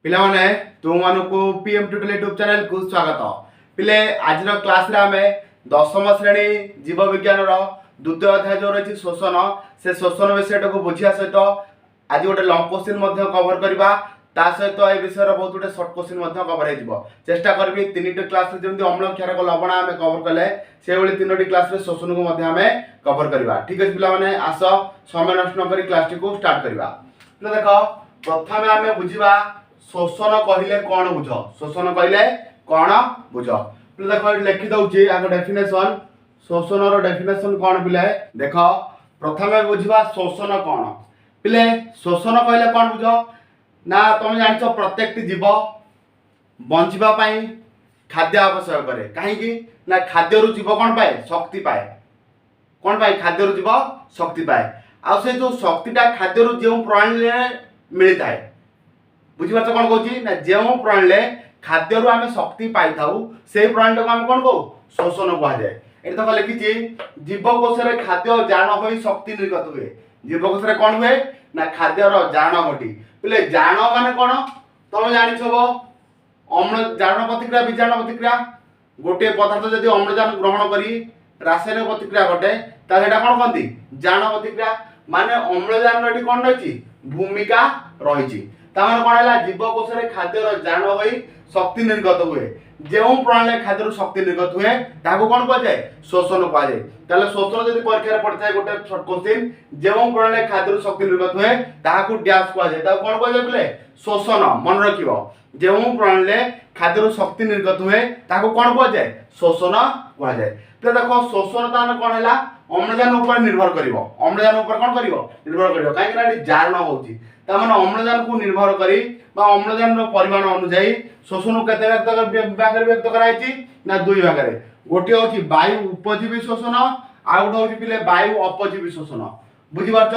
पिला माने तुम मानकु पीएम ट्यूटोरियल यूट्यूब चैनल को स्वागत। पिले आज क्लास रे आमे दशम श्रेणी जीव विज्ञान रो द्वितीय अध्याय जो रही शोषण से शोषण विषय को बुझिया सहित आज गोटे लॉन्ग क्वेश्चन कवर करबा ता सहित ए विषय बहुत गोटे शॉर्ट क्वेश्चन कवर हो चेष्टा करबी तीनटी क्लास रे जंती अम्ल क्षार को लवण आमे कवर कले से भली तीनटी क्लास रे शोषण को मध्य आमे कवर करबा। ठीक है पिला माने आस समय नष्ट न करी क्लास को स्टार्ट करबा। पिला देखो प्रथमे आमे बुझिबा शोषण कहले कौन बुझ शोषण कहले कौन बुझ पिले देख लिखि दउची आगो डेफिनेशन शोषण रो डेफिनेशन कौन पिले देख प्रथमे बुझिबा शोषण कौन पिले शोषण कहले कौन बुझ ना तुम जानिछ प्रत्येक जीव बंचिबा पई खाद्य आवश्यक करे कहीं ना खाद्य रु जीव कौन पाए शक्ति पाए कौन पाए खाद्य रु जीव शक्ति पाए आ से जो शक्तिटा खाद्य रु जे प्रणाली मिलता है बुझीपार कौन कहूँ ना जो प्रणाली खाद्य रु आम शक्ति पाई से प्रणाली को आम कौन कहू शोषण कहुए। ये तो लिखी जीवकोश खाद्य जान हो शक्ति निर्गत हुए जीवकोश कौन हुए ना खाद्यर जान घटी बोले जान मान कौन तुम जानी अम्ल जान प्रतिक्रिया विजाण प्रतिक्रिया गोटे पदार्थ जब अम्लजान ग्रहण करी रासायनिक प्रतिक्रिया घटे कौन कहती जान प्रतिक्रिया माने अम्लजान कौन रही भूमिका रही तार कौन है जीवकोश खाद्यर जान हो शक्ति निर्गत हुए जो प्रणाली खाद्य शक्ति निर्गत हुए कौन कहुए शोषण कहुए। शोषण जब परीक्षा पड़ता है गोटे शॉर्ट क्वेश्चन जो प्रणाली खाद्य शक्ति निर्गत हुए डैश कहुए कौन कहुए बोले शोषण मन रख जो प्रणाली खाद्य शक्ति निर्गत हुए कौन कहुए शोषण कहुए। तो देखो शोषण तान कौन है अम्लजान उपर निर्भर कर अम्लजान उपर कौन कर निर्भर कर कहीं जारण होची अम्लजान को निर्भर करी अम्लजान परिमाण अनुसार शोषण को व्यक्त कराई ना दुई भाग में गोटे हूँ वायु उपजीवी शोषण आ गोटे हूँ पिले वायु अपजीवी शोषण बुझीपार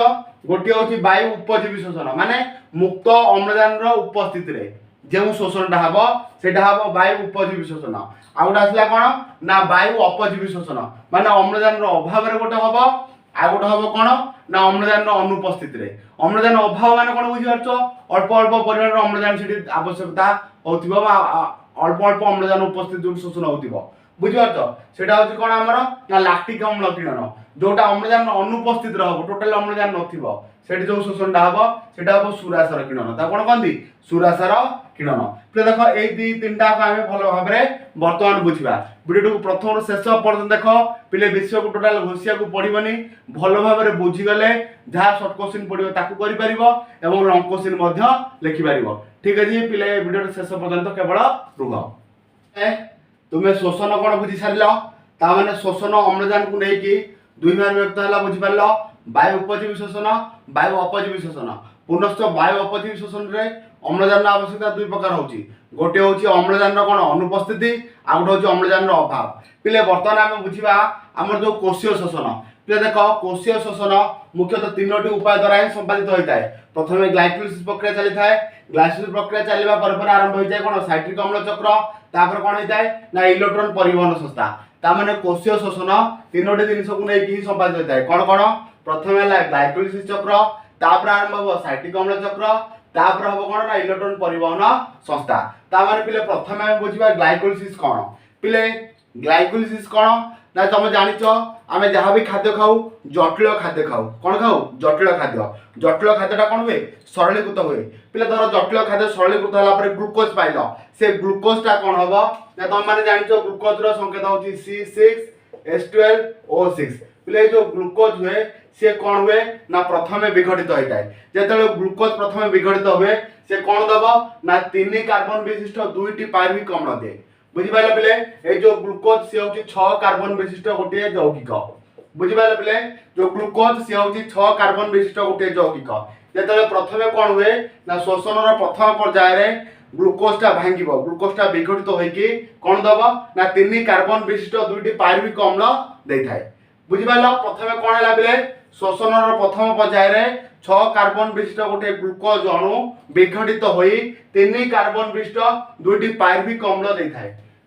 गोटे हूँ वायु उपजीवी शोषण माने मुक्त अम्लजान उपस्थित रे जो शोषणटा हम से वायु उपजीवी शोषण आ गोटे आसला कौन ना वायु अपजीवी शोषण माने अम्लजान अभाव गोटे हम आ गोटे हम कौन ना अम्लजान अनुपस्थित रे अम्लजान अभाव मान कौन बुझीपार अल्प अल्प परिमाण अम्लजान से आवश्यकता हो अल्प अल्प अम्लजान उपस्थित जो शोषण हो बुझीपार से कौन आमर ना लैक्टिक अम्ल किरण जोटा अम्लजान अनुपस्थित रहो टोटाल अम्लजान नथिबो जो शोषणटा हम से हम सुरासार किरण कौन कहती सुरासार किरण। फिर देख ये तीनटा आम भल भाव बर्तमान बुझा वीडियो को प्रथम शेष पर्यटन देख पिले विषय को टोटाल घोषिया को पड़ोनी भल भाव बुझीगले जहाँ सर्ट क्वेश्चन पड़ो ताकू लंग क्वेश्चन लिखिपार। ठीक है पिले वीडियो शेष पर्यटन केवल रुह तुम्हें शोषण कौन बुझी सारे मैंने शोषण अम्लजान को लेकिन दुई भाग व्यक्त है बुझीपार वायु उपजीवी शोषण वायु अपजीवी शोषण पुनश्च वायु अपजीवी शोषण रे अम्लजान आवश्यकता दुई प्रकार होची गोटे होची अम्लजान कौन अनुपस्थिति आ गोटे होची अम्लजान अभाव। पिले बर्तमान आम बुझा आम जो कोशीय शोषण पिले देख कोशीय शोषण मुख्यतः तीनोटी उपाय द्वारा ही संपादित होता है। प्रथम ग्लाइकोलिसिस प्रक्रिया चली था ग्लाइकोलिसिस प्रक्रिया चलवा पर आरंभ होता है कौन साइट्रिक अम्ल चक्र तापर कौन होता है ना इलेक्ट्रॉन परिवहन संस्था ताने कोशीय शोषण तीनोटी जिन को लेकिन संपादित होता है कौन कौन प्रथम है ग्लाइकोलिसिस चक्र तापर आरंभ हम साइट्रिक अम्ल चक्र तापर हम कौन ना इलेक्ट्रॉन परिवहन संस्था ताने पिले प्रथम आम बुझा ग्लाइकोलिसिस कौन पिले ग्लाइकोलिसिस कौन ना तुम जानिच आम जहाँ भी खाद्य खाऊ जटिल खाद्य खाऊ कौन खाऊ जटिल खाद्यटा कौन हुए सरलीकृत हुए पिले धर जटिल खाद्य सरलीकृत होगा ग्लूकोज पाइल से ग्लूकोजटा कौन हम ना तुम मैंने जानिच ग्लूकोज संकेत हूँ C6H12O6 पिले जो ग्लूकोज हुए सी कौन हुए ना प्रथमे विघटित होता है जो ग्लूकोज प्रथमे विघटित हुए से कौन दब ना 3 कार्बन विशिष्ट 2टी पायरुविक अम्ल दे बुझीपारे पिले ये जो ग्लूकोज सी हूँ 6 कार्बन विशिष्ट गोटे यौगिक बुझीपारे पिले जो ग्लूकोज सी हूँ 6 कार्बन विशिष्ट गोटे यौगिक जो प्रथमे कौन हुए ना शोषण प्रथम पर्यायर ग्लूकोजटा भांग ग्लूकोजटा विघटित होगी कौन दब ना 3 कार्बन विशिष्ट 2टी पायरुविक अम्ल दे था बुझीपार प्रथमे कौन है पिले शोषण प्रथम पर्यायर 6 कार्बन विशिष्ट गोटे ग्लूकोज अणु विघटित हो 3 कार्बन विशिष्ट 2टी पायरुविक अम्ल दे था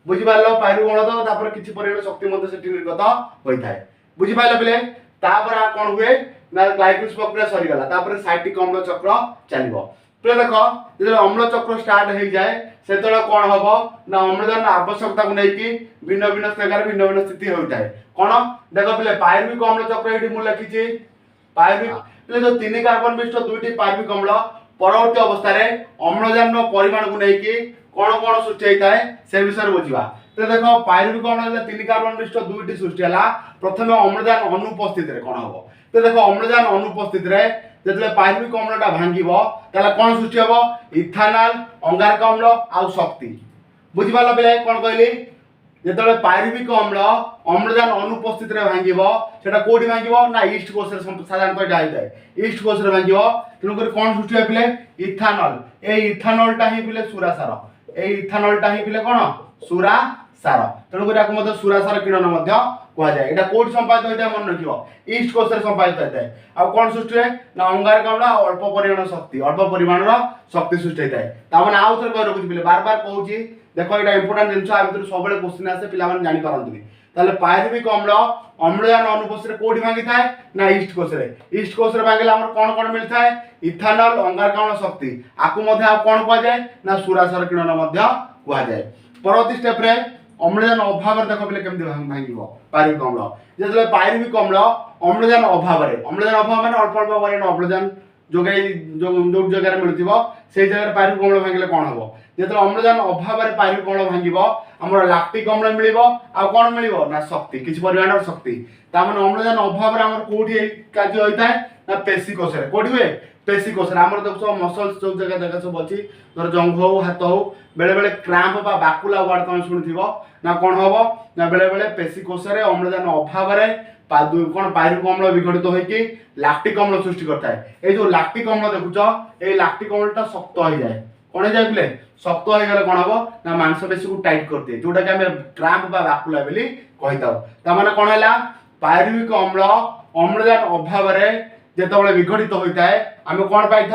बुझीपार पायरुविक अम्ल तो किसी परिमाण शक्ति निर्गत होता है बुझीपार पिले कौन हुए ना ग्लाइकोलिसिस प्रक्रिया सरीगला साइट्रिक अम्ल चक्र चलो पिले देख जो अम्ल चक्र स्टार्ट हो जाए से कौन हम ना अम्लजान आवश्यकता को लेकिन भिन्न भिन्न जगह भिन्न भिन्न स्थिति होता है कौन देख पे पायरुविक अम्ल चक्र ये मुझे लिखी पायरुविक पे जो 3 कार्बन विशिष्ट 2टी पायरुविक अम्ल परवर्ती अवस्था अम्लजान परिमाण को लेकिन कौन कौन सृष्टि होता है से विषय बुझा तो देख पायरुविक अम्ल 3 कार्बन विशिष्ट 2टी सृष्टि है प्रथम अम्लजान अनुपस्थित कौन हम तो देख अम्लजान अनुपस्थित जो पायरुविक अम्लटा भांगो कौन सृष्टि हम इथानल अंगारक अम्ल आउ शक्ति बुझिपार पे कौन कहली जो पायरुविक अम्ल अम्लजान अनुपस्थित भांगो से कौटी भांगो ना ईस्ट कोष साधारणतः यहाँ होता है ईस्ट कोष भांगो तेणुक कौन सृष्टि है पिले इथानल ये इथानलटा ही पिले सुरासार ये इथानलटा ही पिले कौन सुरासार तेणुक सुरासार किरण कहुए यहाँ कौट संपादित होता है मन रख ईस्ट कोष संपादित होता है आ कौन सृष्टि है ना अंगारक अम्ल अल्प परिमाण शक्ति अल्प परिमाण शक्ति सृष्टि होता है आउ थे कह रखुच्छी बार बार कहूँ देख यहाँ इंपोर्टाट जिन सब क्वेश्चन आसे पे जापारती पायरुविक अम्ल अम्लजान अनुपस्थित कौटी भांगी थाए ना ईस्ट कोष ईस्ट कोष भांगे कौन कौन मिलता है इथानल अंगारक अम्ल शक्ति आपको कौन कहुए ना सुरासार किरण कहुए परवर्ती स्टेप अम्लजान अभाव देख पे केमती भांग पायरुविक अम्ल जो पायरुविक अम्ल अम्लजान अभाव मैंने अल्प अल्प परिमाण अम्लजान जोगे जो जगह मिलूँ से जगह पायरुविक अम्ल भांगे कौन हम जो अम्लजान अभाव पायरुविक अम्ल भांगो आमर लैक्टिक अम्ल मिल कौन मिल ना शक्ति किसी परिमाण शक्ति ताମାନେ अम्लजान अभाव आम कौटी कार्य होता है ना पेशी कोष कौटी हुए पेशी कोष आम देख मसल्स जो जगह जगह सब अच्छी धर जंग हो हाथ हो बेले बेले क्रैम्प बा बाकुला वार्ड तुम शुणुव ना कौन हम ना बेले बेले पेशी कोष अम्लजान अभाव कौन पायरुविक अम्ल विघटित होगी लैक्टिक अम्ल सृष्टि करता है ये जो लैक्टिक अम्ल देखुच ये लैक्टिक अम्लटा शक्त हो जाए कौन जाए पिले शक्त हो गले कौन हम ना मांसपेशी को टाइट करते जोटा कि आम क्रैम्प बा बाकुला बोली कही था कौन है पायरुविक अम्ल अम्लजान अभाव जिते विघटित होता है आम कौन पाई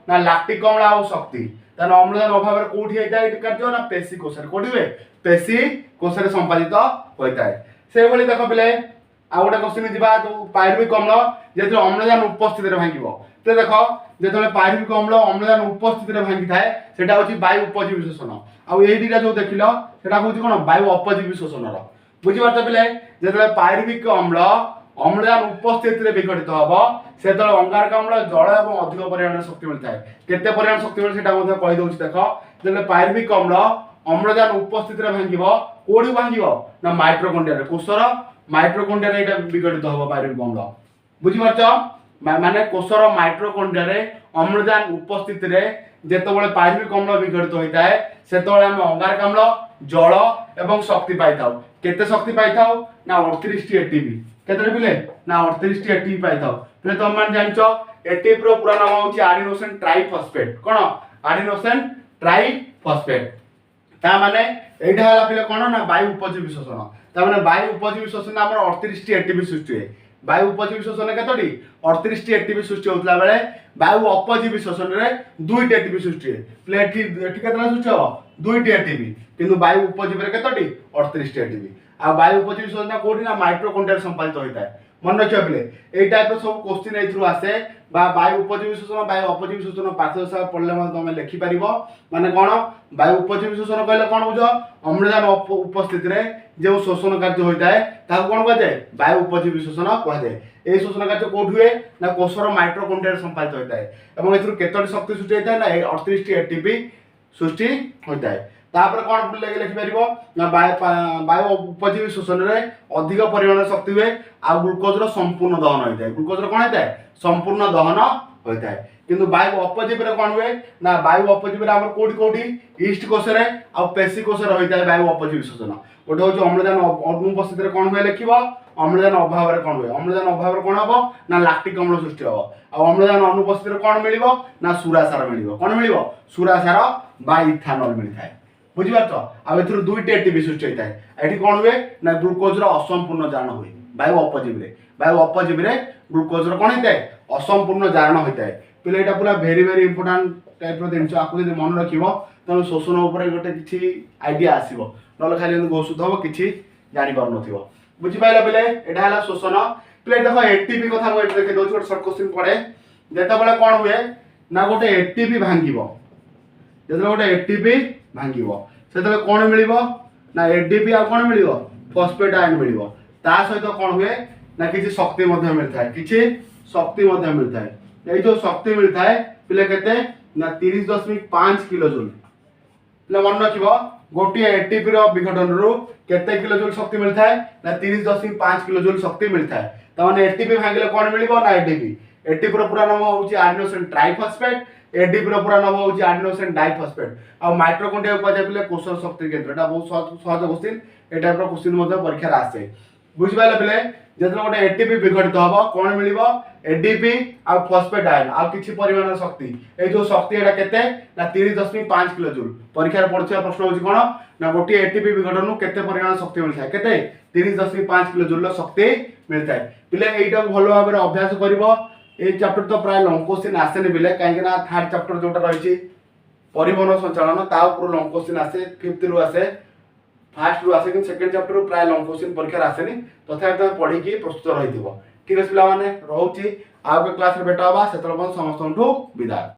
ना लैक्टिक अम्ल आ शक्ति अम्लजान अभाव कौटी होता है कार्य ना पेशी कोष कौटी हुए पेशी कोष संपादित होता है से भाई देख पे आउ गोटे क्वेश्चन जा पायरुविक अम्ल जो अम्लजान उपस्थित भांगो तो देख जो पायरुविक अम्ल अम्लजान उपस्थित भांगी थाए से वायु उपजीवी शोषण आउ ये दुटा जो देख से कौन वायु अपजीवी शोषण बुझीपार पे जो पायरुविक अम्ल अम्लजान उपस्थित विघटित हम से अंगारक अम्ल जल और अधिक परिमाण शक्ति मिलता है केते परिमाण शक्ति मिले कहीदे देख जो पायरुविक अम्ल अम्लजान उपस्थित भांगो कौटी भांगो ना माइट्रोकॉन्ड्रिया कोषर माइट्रोकॉन्ड्रिया ये विघटित हम पायरुविक अम्ल बुझीपार माने कोषर माइट्रोकॉन्ड्रिया अम्लजान उपस्थित जिते पायरुविक अम्ल विघटित होता है से आम अंगारक अम्ल जल एवं शक्ति पाई केते शक्ति पाई ना 38 एटीपी केते पिले ना 38 एटीपी पाई पे तुम मैंने जान एटीपी पूरा नाम हूँ आडिनोसिन ट्राइफॉस्फेट कौन आडिनोसिन ट्राइफॉस्फेट ताने यहाँ पे कौन ना वायु उपजीवी शोषण ताने वायु उपजीवी शोषण आम 38 एटीपी सृष्टि है वायु उपजीवी शोषण केतोटी 38 एटीपी सृष्टि होता बेले वायु अपजीवी शोषण में 2 एटीपी सृष्टि है प्लेट केतना सृष्टि हम 2 एटीपी किंतु वायु उपजीवी केतोटी 38 एटीपी आ वायु उपजीवी शोषण कोठी ना माइट्रोकॉन्ड्रिया संपादित होता है मन रखियो पिले ए टाइप रो सब क्वेश्चन एथरु आसे बा वायु उपजीवी शोषण वायु अपजीवी शोषण पाठ्यपुस्तक पढ़ले मतलब तुम लिखि पारिबो माने कोन वायु उपजीवी शोषण कहले कोन बुझो अम्लजान उपस्थित रे जो शोषण कार्य होता है ताको कोन कह जाए वायु उपजीवी शोषण कह जाए ए शोषण कार्य कोठ हुए ना कोषर माइट्रोकॉन्ड्रिया संपादित होता है एवं एथरु केतोटी शक्ति सृष्टि होता है ना 38 एटीपी सृष्टि होता है तापर कौन लिखि पारिबो ना वायु उपजीवी शोषण रे अधिक परिमाण शक्ति हुए आ ग्लूकोज संपूर्ण दहन होता है ग्लूकोज कौन होता है संपूर्ण दहन होता है किंतु वायु अपजीवी रे कौन हुए ना वायु अपजीवी रे हमर कोठी कोठी ईस्ट कोष रे आ पेशी कोष रे होता है वायु अपजीवी शोषण गोटे होची अम्लजान अनुपस्थित रे कौन हुए लिखिबो अम्लजान अभाव रे कौन हुए अम्लजान अभाव रे कौन हबो ना लैक्टिक अम्ल सृष्टि हबो आ अम्लजान अनुपस्थित रे कौन मिलिबो ना सुरासार मिलिबो कौन मिलिबो सुरासार बा इथानल मिलता है बुझीपार तो आ एथुर 2 एटीपी सृष्टि होता है एठी कौन हुए ना ग्लूकोज रो असंपूर्ण जारण हुए वायु अपजीवी रे ग्लूकोज रो कौन होता है असंपूर्ण जारण होता है पिले एटा पूरा वेरी वेरी इंपोर्टेंट टाइप रो जिनस आपको यदि मन रखिबो त शोषण ऊपर गोटे किछि आईडिया आसीबो नले खाली घोषुत हबो किछि जानि पार नथिबो बुझी पाइला पिले एटा हला शोषण पिले देखो एटीपी कथा को देखे दोछ शॉर्ट क्वेश्चन पड़े जेता बेले कोन हुए ना गोटे एटीपी भांगिबो जब गोटे एटीपी भांगिबो से कौन मिलिबो ना एडीपी आ कौन मिलिबो फॉस्फेट आयन मिलिबो ता सहित कौन हुए ना किसी शक्ति मध्य मिलता है किसी शक्ति मध्य मिलता है ये जो शक्ति मिलता है पिले केते ना 30.5 किलो जूल पिले मन रखिबो गोटे एटीपी रो विघटन रु केते किलो जूल शक्ति मिलता है ना 30.5 किलो जूल शक्ति मिलता है त माने एटीपी भांगिले कौन मिलिबो ना एटीपी एटीपी रो पूरा नाम होची एडिनोसिन ट्राइफॉस्फेट एडीपी रो पूरा नाम होची एडिनोसिन डाइफॉस्फेट आ माइटोकॉन्ड्रिया को जाय पिले कोषर शक्ति केंद्र एटा बहुत सहज क्वेश्चन एटा प्रो क्वेश्चन मध्य परीक्षा रे आसे बुझ पाइले पिले जब गोटे एटीपी विघटित हम कौन मिल एडीपी आ फॉस्फेट आयन आ किछि परिमाण शक्ति ए जो शक्ति एटा केते ना 30.5 किलो जूल परीक्षा रे पड़छा प्रश्न होछि कोन ना गोटे एटीपी विघटन नु केते परिमाण शक्ति मिलता है केते 30.5 किलो जूल शक्ति मिलता है पिले एटा भलो भाबरे अभ्यास करिवो ए चैप्टर तो प्राय लॉन्ग क्वेश्चन आसेनी बिले काहे ना थर्ड चैप्टर जोटा रहिछि परिवहन संचालन ता ऊपर लॉन्ग क्वेश्चन आसे फिफ्थ रु आसे फास्ट रु आसे कि सेकंड चैप्टर प्राय लॉन्ग क्वेश्चन परीक्षा आसेनी तथा तो पढ़ी की प्रस्तुत रहिथिबो ठीक है पिला माने रहउछि आगे क्लास रे बेटा बा सेतल समस्त विदाय।